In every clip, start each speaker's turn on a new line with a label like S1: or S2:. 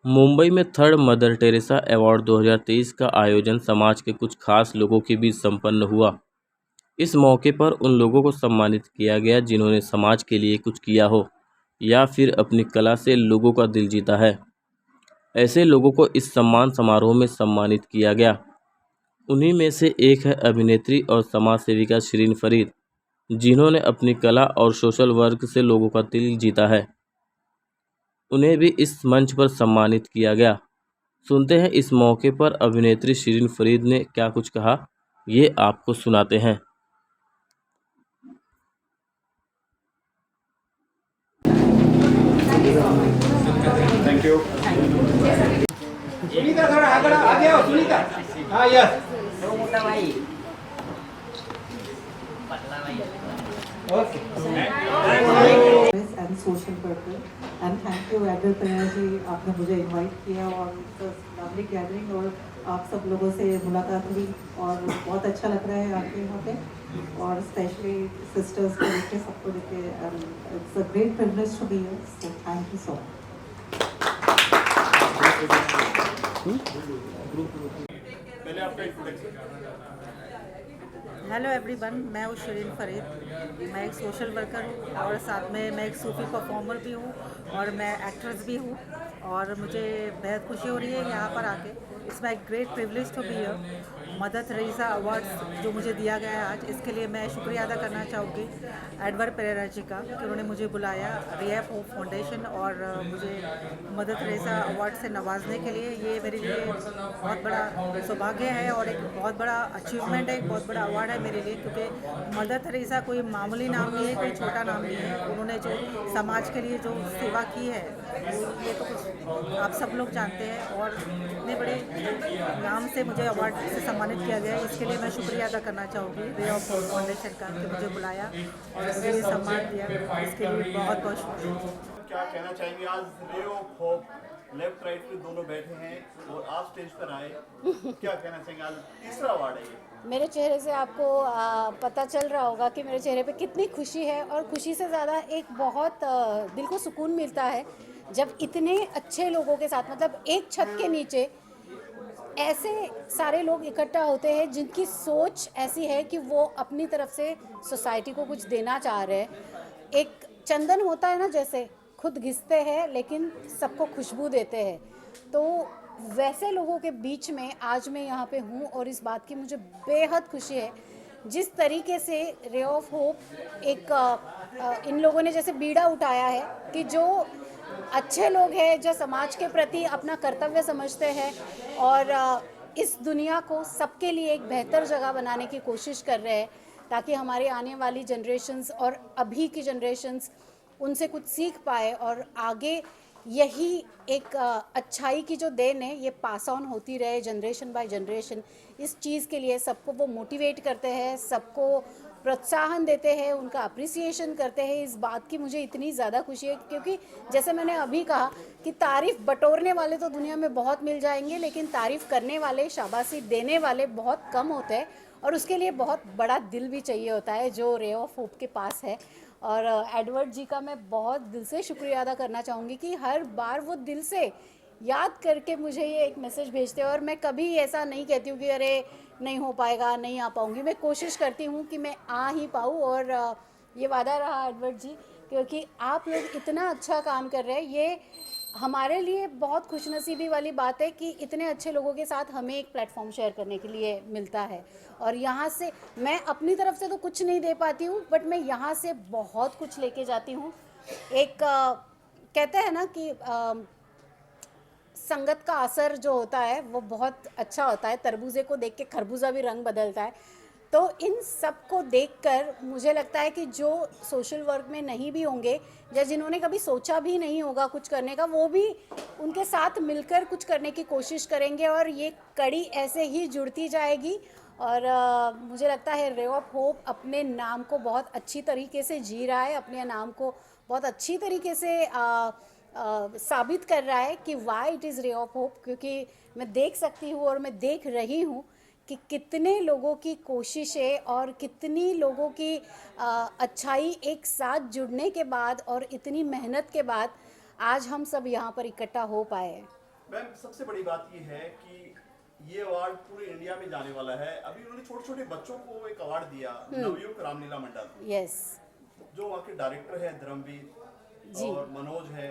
S1: मुंबई में third mother Teresa award 2023 का आयोजन समाज के कुछ खास लोगों के बीच संपन्न हुआ। इस मौके पर उन लोगों को सम्मानित किया गया जिन्होंने समाज के लिए कुछ किया हो या फिर अपनी कला से लोगों का दिल जीता है। ऐसे लोगों को इस सम्मान समारोह में सम्मानित किया गया। उन्हीं में से एक है अभिनेत्री और समाज सेविका शिरीन फरीद, जिन्होंने अपनी कला और सोशल वर्क से लोगों का दिल जीता है। उन्हें भी इस मंच पर सम्मानित किया गया। सुनते हैं इस मौके पर अभिनेत्री शिरीन फरीद ने क्या कुछ कहा, ये आपको सुनाते हैं।
S2: Thank you. सुनीता थोड़ा आगे आओ सुनीता। हाँ यस
S3: तो मोटा भाई
S2: okay.
S4: And social worker and thank you एडवर प्रेरणा जी, आपने मुझे इनवाइट किया और लवली गैदरिंग और आप सब लोगों से मुलाकात हुई और बहुत अच्छा लग रहा है आपके यहाँ पे, और स्पेशली सिस्टर्स को देख के, सबको देख के it's a great privilege to be here, so thank you so much. Hello everyone, मैं हूँ शिरीन फरीद। मैं एक सोशल वर्कर हूँ और साथ में मैं एक सूफी परफॉर्मर भी हूँ और मैं एक्ट्रेस भी हूँ, और मुझे बेहद खुशी हो रही है यहाँ पर आके। It's my great privilege to be here. Mother Teresa awards जो मुझे दिया गया है आज, इसके लिए मैं शुक्रिया अदा करना चाहूँगी एडवर पेरेरा जी का कि उन्होंने मुझे बुलाया रिएप होप फाउंडेशन और मुझे मदर टेरेसा अवार्ड से नवाजने के लिए। ये मेरे लिए बहुत बड़ा सौभाग्य है और एक बहुत बड़ा अचीवमेंट है, एक बहुत बड़ा अवार्ड है मेरे लिए, क्योंकि मदर टेरेसा कोई मामूली नाम नहीं है, कोई छोटा नाम नहीं है। उन्होंने जो समाज के लिए जो सेवा की है ये तो कुछ आप सब लोग जानते हैं, और इतने बड़े नाम से मुझे अवार्ड से सम्मानित किया गया है। इसके लिए मैं शुक्रिया अदा करना चाहूँगी रे ऑफ होप फाउंडेशन का कि मुझे बुलाया और मुझे ये सम्मान दिया। इसके लिए बहुत बहुत शुक्रिया।
S2: क्या कहना चाहेंगे? आज ray of hope left right पे दोनों बैठे हैं और आप स्टेज पर आए, क्या कहना चाहेंगे? आज तीसरा अवार्ड है ये।
S5: मेरे चेहरे से आपको पता चल रहा होगा कि मेरे चेहरे पे कितनी खुशी है, और खुशी से ज़्यादा एक बहुत दिल को सुकून मिलता है जब इतने अच्छे लोगों के साथ, मतलब एक छत के नीचे ऐसे सारे लोग इकट्ठा होते हैं जिनकी सोच ऐसी है कि वो अपनी तरफ से सोसाइटी को कुछ देना चाह रहे हैं। एक चंदन होता है ना, जैसे खुद घिसते हैं लेकिन सबको खुशबू देते हैं, तो वैसे लोगों के बीच में आज मैं यहाँ पे हूँ और इस बात की मुझे बेहद खुशी है। जिस तरीके से रे ऑफ होप एक इन लोगों ने जैसे बीड़ा उठाया है कि जो अच्छे लोग हैं, जो समाज के प्रति अपना कर्तव्य समझते हैं और इस दुनिया को सबके लिए एक बेहतर जगह बनाने की कोशिश कर रहे हैं, ताकि हमारी आने वाली जनरेशन्स और अभी की जनरेशन्स उनसे कुछ सीख पाए और आगे यही एक अच्छाई की जो देन है ये पास ऑन होती रहे जनरेशन बाय जनरेशन। इस चीज़ के लिए सबको वो मोटिवेट करते हैं, सबको प्रोत्साहन देते हैं, उनका अप्रिसिएशन करते हैं। इस बात की मुझे इतनी ज़्यादा खुशी है, क्योंकि जैसे मैंने अभी कहा कि तारीफ़ बटोरने वाले तो दुनिया में बहुत मिल जाएंगे, लेकिन तारीफ़ करने वाले, शाबाशी देने वाले बहुत कम होते हैं, और उसके लिए बहुत बड़ा दिल भी चाहिए होता है जो रे ऑफ होप के पास है। और एडवर्ड जी का मैं बहुत दिल से शुक्रिया अदा करना चाहूँगी कि हर बार वो दिल से याद करके मुझे ये एक मैसेज भेजते हैं, और मैं कभी ऐसा नहीं कहती हूँ कि अरे नहीं हो पाएगा, नहीं आ पाऊँगी। मैं कोशिश करती हूँ कि मैं आ ही पाऊँ, और ये वादा रहा एडवर्ड जी, क्योंकि आप लोग इतना अच्छा काम कर रहे हैं। ये हमारे लिए बहुत खुशनसीबी वाली बात है कि इतने अच्छे लोगों के साथ हमें एक प्लेटफॉर्म शेयर करने के लिए मिलता है, और यहाँ से मैं अपनी तरफ से तो कुछ नहीं दे पाती हूँ, बट मैं यहाँ से बहुत कुछ लेके जाती हूँ। एक कहते हैं ना कि संगत का असर जो होता है वो बहुत अच्छा होता है। तरबूजे को देख के खरबूजा भी रंग बदलता है। तो इन सब को देखकर मुझे लगता है कि जो सोशल वर्क में नहीं भी होंगे या जिन्होंने कभी सोचा भी नहीं होगा कुछ करने का, वो भी उनके साथ मिलकर कुछ करने की कोशिश करेंगे, और ये कड़ी ऐसे ही जुड़ती जाएगी। और मुझे लगता है रे ऑफ होप अपने नाम को बहुत अच्छी तरीके से जी रहा है, अपने नाम को बहुत अच्छी तरीके से साबित कर रहा है कि why it is ray of hope, क्योंकि मैं देख सकती हूँ और मैं देख रही हूँ कि कितने लोगों की कोशिशें और कितनी लोगों की अच्छाई एक साथ जुड़ने के बाद और इतनी मेहनत के बाद आज हम सब यहाँ पर इकट्ठा हो पाए हैं।
S2: मैम सबसे बड़ी बात ये है कि ये अवार्ड पूरे इंडिया में जाने वाला है। अभी उन्होंने छोटे छोटे बच्चों को एक अवार्ड दिया, नवयुग रामलीला मंडल,
S5: यस
S2: जो वहाँ के डायरेक्टर है धर्मवीर
S5: जी।
S2: और मनोज है,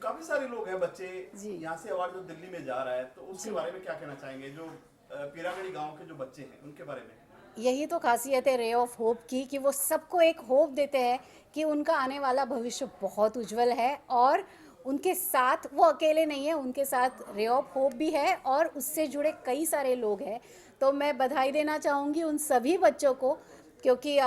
S2: काफी सारे लोग हैं बच्चे।
S5: जी।
S2: यहाँ से अवार्ड जो दिल्ली में जा रहा है, तो उसके बारे में क्या कहना चाहेंगे? जो पीरागढ़ी गांव के जो बच्चे हैं उनके बारे में।
S5: यही तो खासियत है रे ऑफ होप की, कि वो सबको एक होप देते हैं कि उनका आने वाला भविष्य बहुत उज्जवल है, और उनके साथ वो अकेले नहीं है, उनके साथ रे ऑफ होप भी है और उससे जुड़े कई सारे लोग हैं। तो मैं बधाई देना चाहूँगी उन सभी बच्चों को, क्योंकि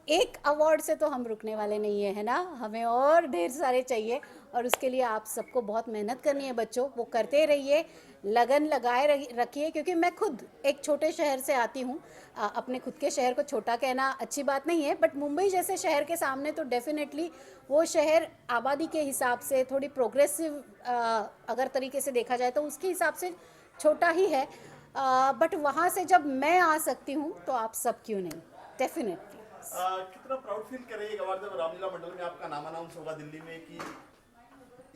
S5: एक अवार्ड से तो हम रुकने वाले नहीं है ना, हमें और ढेर सारे चाहिए, और उसके लिए आप सबको बहुत मेहनत करनी है बच्चों, वो करते रहिए, लगन लगाए रखिए। क्योंकि मैं खुद एक छोटे शहर से आती हूँ, अपने खुद के शहर को छोटा कहना अच्छी बात नहीं है, बट मुंबई जैसे शहर के सामने तो डेफिनेटली वो शहर आबादी के हिसाब से थोड़ी प्रोग्रेसिव अगर तरीके से देखा जाए तो उसके हिसाब से छोटा ही है, बट वहाँ से जब मैं आ सकती हूँ तो आप सब क्यों नहीं, डेफिनेटली।
S2: कितना प्राउड फील करेगा अवार्ड जब रामलीला मंडल में आपका नाम अनाउंस होगा दिल्ली में कि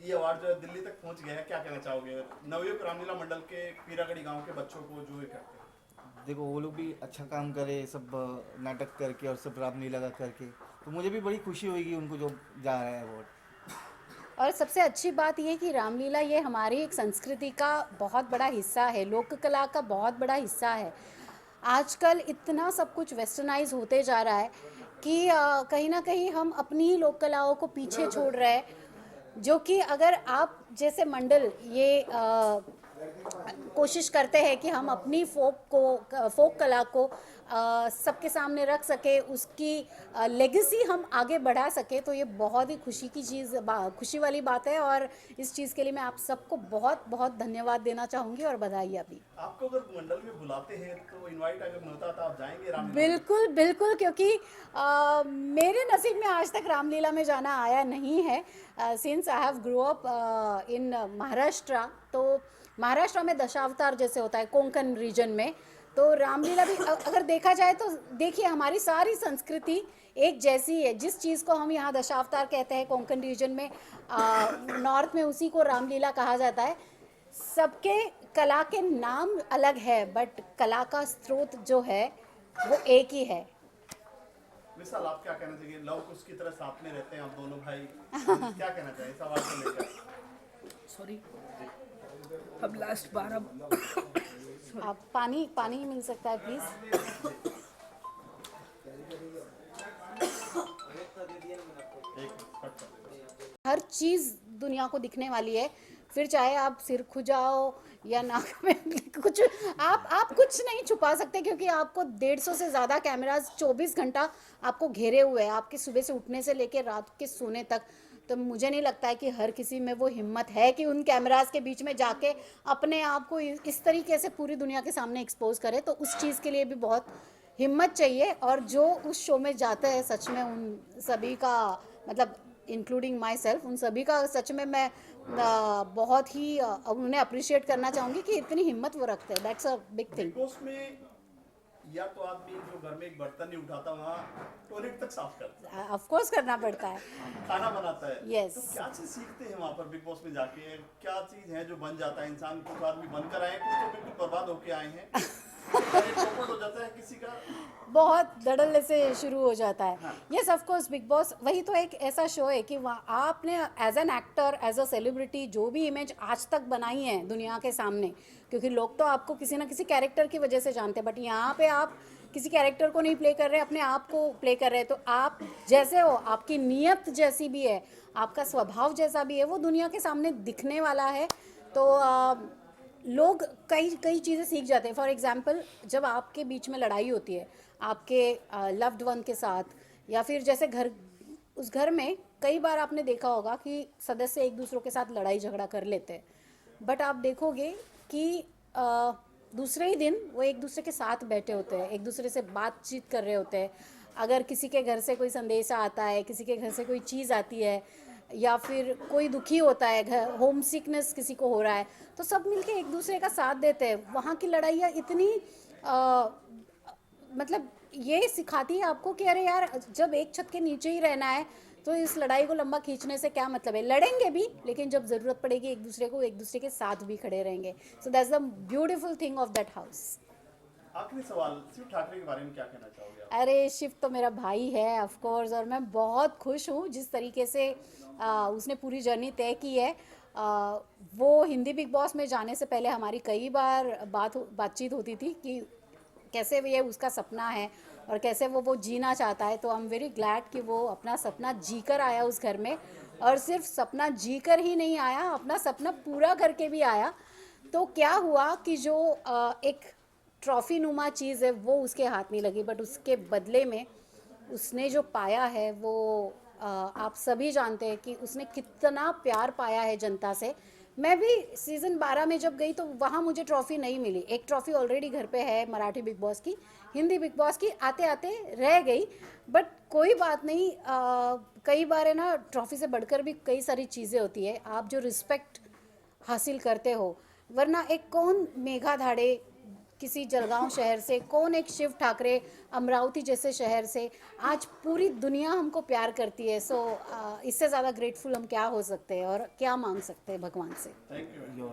S2: ये अवार्ड जो है दिल्ली तक पहुंच गया है? क्या कहना चाहोगे नवयुग रामलीला मंडल के पीरागढ़ी गांव के बच्चों को जो ये करते हैं?
S3: देखो वो लोग भी अच्छा काम करे, सब नाटक करके और सब रामलीला का करके, तो मुझे भी बड़ी खुशी होगी उनको जो जा रहा है अवार्ड।
S5: और सबसे अच्छी बात यह कि रामलीला ये हमारी एक संस्कृति का बहुत बड़ा हिस्सा है, लोक कला का बहुत बड़ा हिस्सा है। आजकल इतना सब कुछ वेस्टर्नाइज होते जा रहा है कि कहीं ना कहीं हम अपनी ही लोक कलाओं को पीछे छोड़ रहे हैं, जो कि अगर आप जैसे मंडल ये कोशिश करते हैं कि हम अपनी फोक कला को सबके सामने रख सके, उसकी लेगेसी हम आगे बढ़ा सके, तो ये बहुत ही खुशी की चीज़, खुशी वाली बात है। और इस चीज़ के लिए मैं आप सबको बहुत बहुत धन्यवाद देना चाहूँगी और बधाई अभी।
S2: आपको अगर मंडल में बुलाते हैं तो इनवाइट अगर मिलता तो आप जाएंगे रामलीला?
S5: बिल्कुल बिल्कुल, क्योंकि मेरे नसीब में आज तक रामलीला में जाना आया नहीं है। Since I have grow up in Maharashtra, तो महाराष्ट्र में दशावतार जैसे होता है कोंकण रीजन में, तो रामलीला भी अगर देखा जाए तो देखिए हमारी सारी संस्कृति एक जैसी है। जिस चीज़ को हम यहाँ दशावतार कहते हैं कोंकण रीजन में, नॉर्थ में उसी को रामलीला कहा जाता है। सबके कला के नाम अलग है, बट कला का स्रोत जो है वो एक ही है।
S2: मिसाल आप क्या कहना चाहिए? लव कुश की तरह साथ में रहते हैं आप दोनों भाई, क्या कहना चाहिए इस अवार्ड को लेकर?
S6: सॉरी, अब लास्ट बार
S5: आप पानी मिल सकता है प्लीज? हर चीज़ दुनिया को दिखने वाली है, फिर चाहे आप सिर खुजाओ या नाक में कुछ, आप कुछ नहीं छुपा सकते, क्योंकि आपको 150 से ज़्यादा कैमरास 24 घंटा आपको घेरे हुए हैं, आपके सुबह से उठने से लेकर रात के सोने तक। तो मुझे नहीं लगता है कि हर किसी में वो हिम्मत है कि उन कैमरास के बीच में जाके अपने आप को इस तरीके से पूरी दुनिया के सामने एक्सपोज करे। तो उस चीज़ के लिए भी बहुत हिम्मत चाहिए, और जो उस शो में जाते हैं सच में उन सभी का, मतलब इंक्लूडिंग माई सेल्फ, उन सभी का सच में मैं बहुत ही उन्हें अप्रिशिएट करना चाहूँगी कि इतनी हिम्मत वो रखते हैं। That's a big thing.
S2: Big boss में या तो आदमी जो घर में एक बर्तन नहीं उठाता वहाँ टॉयलेट तक साफ करता है,
S5: ऑफ कोर्स करना पड़ता है।
S2: खाना बनाता है।
S5: Yes.
S2: तो क्या चीज सीखते हैं वहाँ पर बिग बॉस में जाके? क्या चीज है जो बन जाता है इंसान? कुछ आदमी बनकर आए, कुछ तो बिल्कुल बर्बाद होके आए हैं। चौपट हो जाता है किसी का,
S5: बहुत धड़ल्ले से शुरू हो जाता है। Yes of course, Bigg Boss वही तो एक ऐसा शो है कि वहाँ आपने as an actor, as a celebrity जो भी इमेज आज तक बनाई है दुनिया के सामने, क्योंकि लोग तो आपको किसी ना किसी कैरेक्टर की वजह से जानते हैं, बट यहाँ पे आप किसी कैरेक्टर को नहीं प्ले कर रहे, अपने आप को प्ले कर रहे हैं। तो आप जैसे हो, आपकी नीयत जैसी भी है, आपका स्वभाव जैसा भी है, वो दुनिया के सामने दिखने वाला है। तो लोग कई चीज़ें सीख जाते हैं। फॉर एग्जांपल, जब आपके बीच में लड़ाई होती है आपके लव्ड वन के साथ, या फिर जैसे उस घर में कई बार आपने देखा होगा कि सदस्य एक दूसरों के साथ लड़ाई झगड़ा कर लेते हैं, बट आप देखोगे कि दूसरे ही दिन वो एक दूसरे के साथ बैठे होते हैं, एक दूसरे से बातचीत कर रहे होते हैं। अगर किसी के घर से कोई संदेशा आता है, किसी के घर से कोई चीज़ आती है, या फिर कोई दुखी होता है, घर होम सिकनेस किसी को हो रहा है, तो सब मिलके एक दूसरे का साथ देते हैं। वहाँ की लड़ाइयाँ इतनी मतलब ये सिखाती है आपको कि अरे यार जब एक छत के नीचे ही रहना है तो इस लड़ाई को लंबा खींचने से क्या मतलब है। लड़ेंगे भी लेकिन जब ज़रूरत पड़ेगी एक दूसरे के साथ भी खड़े रहेंगे। So that's the beautiful thing of that house.
S2: आखिरी सवाल, शिव ठाकरे के बारे में क्या कहना चाहोगे आप?
S5: अरे शिव तो मेरा भाई है ऑफ कोर्स, और मैं बहुत खुश हूँ जिस तरीके से उसने पूरी जर्नी तय की है। वो हिंदी बिग बॉस में जाने से पहले हमारी कई बार बातचीत होती थी कि कैसे ये उसका सपना है और कैसे वो जीना चाहता है। तो आई एम वेरी ग्लैड कि वो अपना सपना जी कर आया उस घर में, और सिर्फ सपना जी कर ही नहीं आया, अपना सपना पूरा करके भी आया। तो क्या हुआ कि जो एक ट्रॉफी नुमा चीज़ है वो उसके हाथ नहीं लगी, बट उसके बदले में उसने जो पाया है वो आप सभी जानते हैं कि उसने कितना प्यार पाया है जनता से। मैं भी सीज़न 12 में जब गई तो वहाँ मुझे ट्रॉफ़ी नहीं मिली। एक ट्रॉफ़ी ऑलरेडी घर पे है मराठी बिग बॉस की, हिंदी बिग बॉस की आते आते रह गई, बट कोई बात नहीं। कई बार है ना, ट्रॉफ़ी से बढ़कर भी कई सारी चीज़ें होती है, आप जो रिस्पेक्ट हासिल करते हो। वरना एक कौन मेघा धाड़े किसी जलगांव शहर से, कौन एक शिव ठाकरे अमरावती जैसे शहर से, आज पूरी दुनिया हमको प्यार करती है। सो इससे ज़्यादा ग्रेटफुल हम क्या हो सकते हैं और क्या मांग सकते हैं भगवान से।
S2: Thank you.